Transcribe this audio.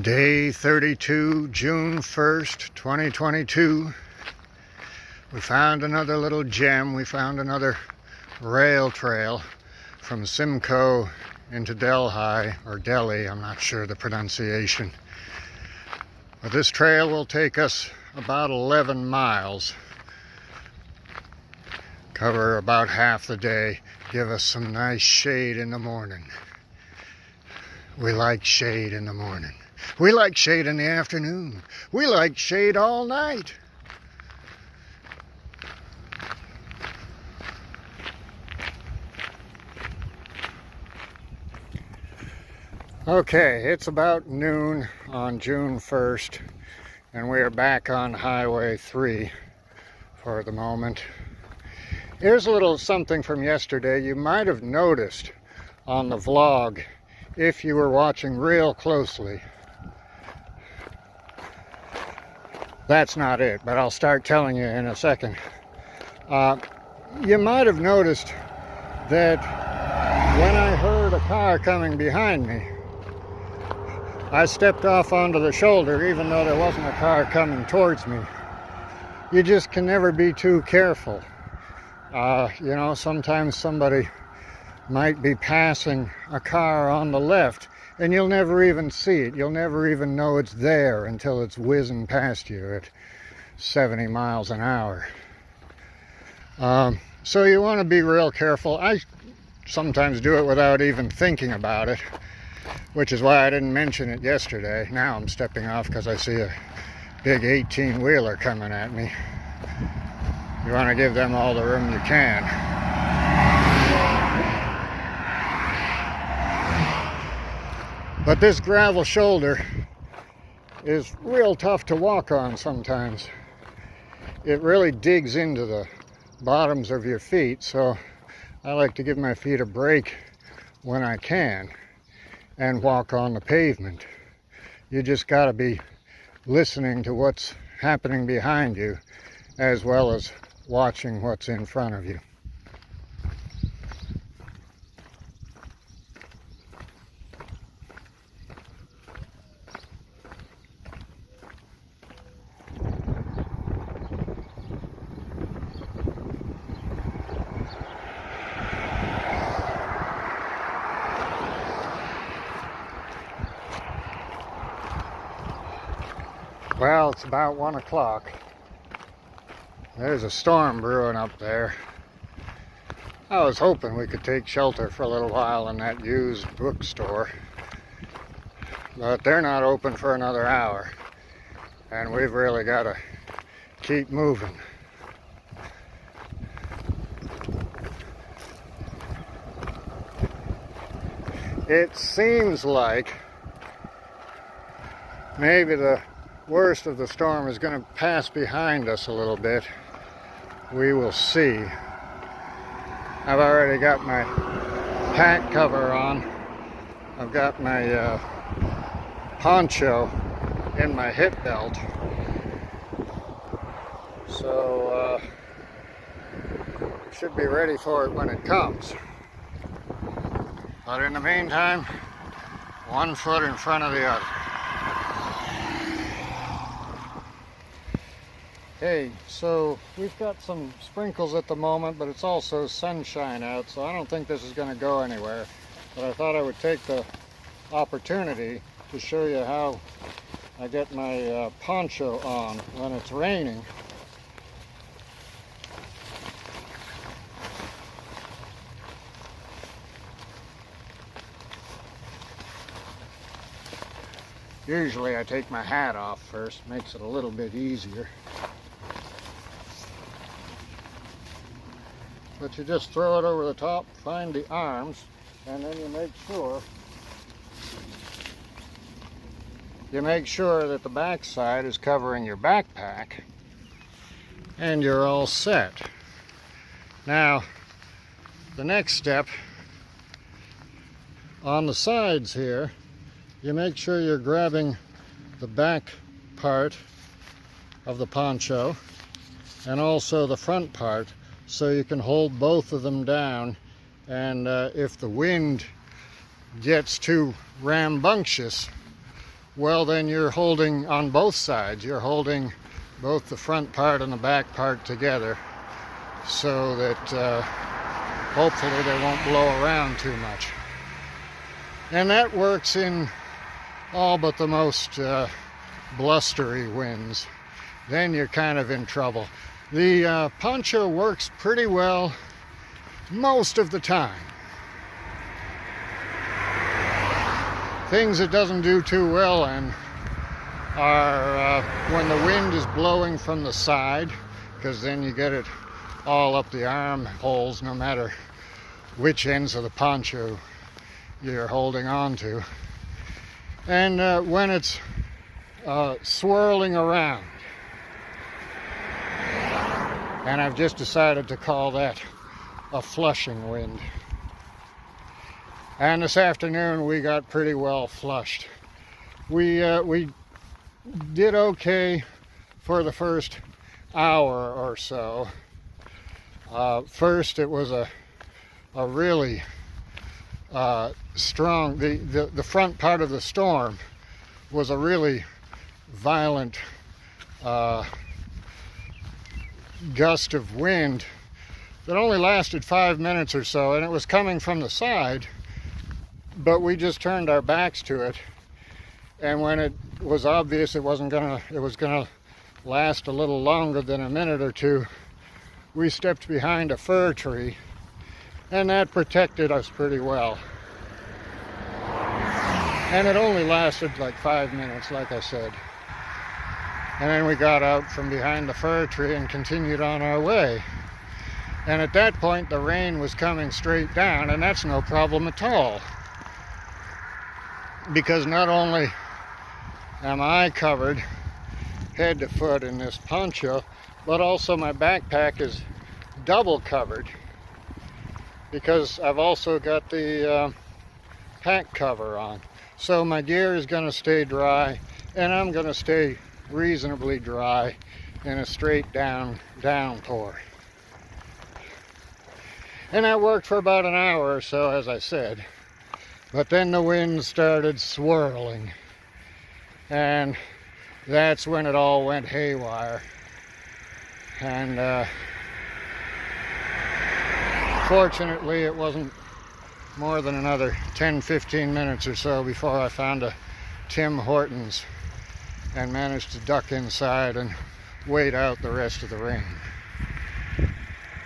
Day 32, June 1st, 2022. We found another little gem. We found another rail trail from Simcoe into Delhi, or Delhi, I'm not sure the pronunciation. But this trail will take us about 11 miles. Cover about half the day. Give us some nice shade in the morning. We like shade in the morning. We like shade in the afternoon. We like shade all night. Okay, it's about noon on June 1st, and we are back on Highway 3 for the moment. Here's a little something from yesterday. You might have noticed on the vlog if you were watching real closely. That's not it, but I'll start telling you in a second. You might have noticed that when I heard a car coming behind me, I stepped off onto the shoulder even though there wasn't a car coming towards me. You just can never be too careful. You know, sometimes somebody might be passing a car on the left and you'll never even see it. You'll never even know it's there until it's whizzing past you at 70 miles an hour. So you want to be real careful. I sometimes do it without even thinking about it, which is why I didn't mention it yesterday. Now I'm stepping off because I see a big 18-wheeler coming at me. You want to give them all the room you can. But this gravel shoulder is real tough to walk on sometimes. It really digs into the bottoms of your feet, so I like to give my feet a break when I can and walk on the pavement. You just got to be listening to what's happening behind you as well as watching what's in front of you. Well, it's about 1 o'clock. There's a storm brewing up there. I was hoping we could take shelter for a little while in that used bookstore, but they're not open for another hour, and we've really got to keep moving. It seems like maybe the worst of the storm is going to pass behind us a little bit. We will see. I've already got my pack cover on. I've got my poncho in my hip belt. So should be ready for it when it comes. But in the meantime, one foot in front of the other. Hey, so we've got some sprinkles at the moment, but it's also sunshine out, so I don't think this is going to go anywhere. But I thought I would take the opportunity to show you how I get my poncho on when it's raining. Usually I take my hat off first, makes it a little bit easier. But you just throw it over the top, find the arms, and then you make sure that the back side is covering your backpack, and you're all set. Now, the next step, on the sides here, you make sure you're grabbing the back part of the poncho and also the front part, so you can hold both of them down, and if the wind gets too rambunctious, well, then you're holding on both sides. You're holding both the front part and the back part together so that hopefully they won't blow around too much. And that works in all but the most blustery winds. Then you're kind of in trouble. The poncho works pretty well most of the time. Things it doesn't do too well in are when the wind is blowing from the side, because then you get it all up the armholes no matter which ends of the poncho you're holding on to. And when it's swirling around. And I've just decided to call that a flushing wind. And this afternoon we got pretty well flushed. We did okay for the first hour or so. First it was a really strong, the front part of the storm was a really violent gust of wind that only lasted 5 minutes or so, and it was coming from the side, but we just turned our backs to it, and when it was obvious it was gonna last a little longer than a minute or two, we stepped behind a fir tree, and that protected us pretty well. And it only lasted like 5 minutes, like I said. And then we got out from behind the fir tree and continued on our way. And at that point, the rain was coming straight down, and that's no problem at all. Because not only am I covered head to foot in this poncho, but also my backpack is double covered, because I've also got the pack cover on. So my gear is going to stay dry, and I'm going to stay reasonably dry in a straight downpour. And that worked for about an hour or so, as I said. But then the wind started swirling, and that's when it all went haywire. And fortunately it wasn't more than another 10-15 minutes or so before I found a Tim Hortons and managed to duck inside and wait out the rest of the rain.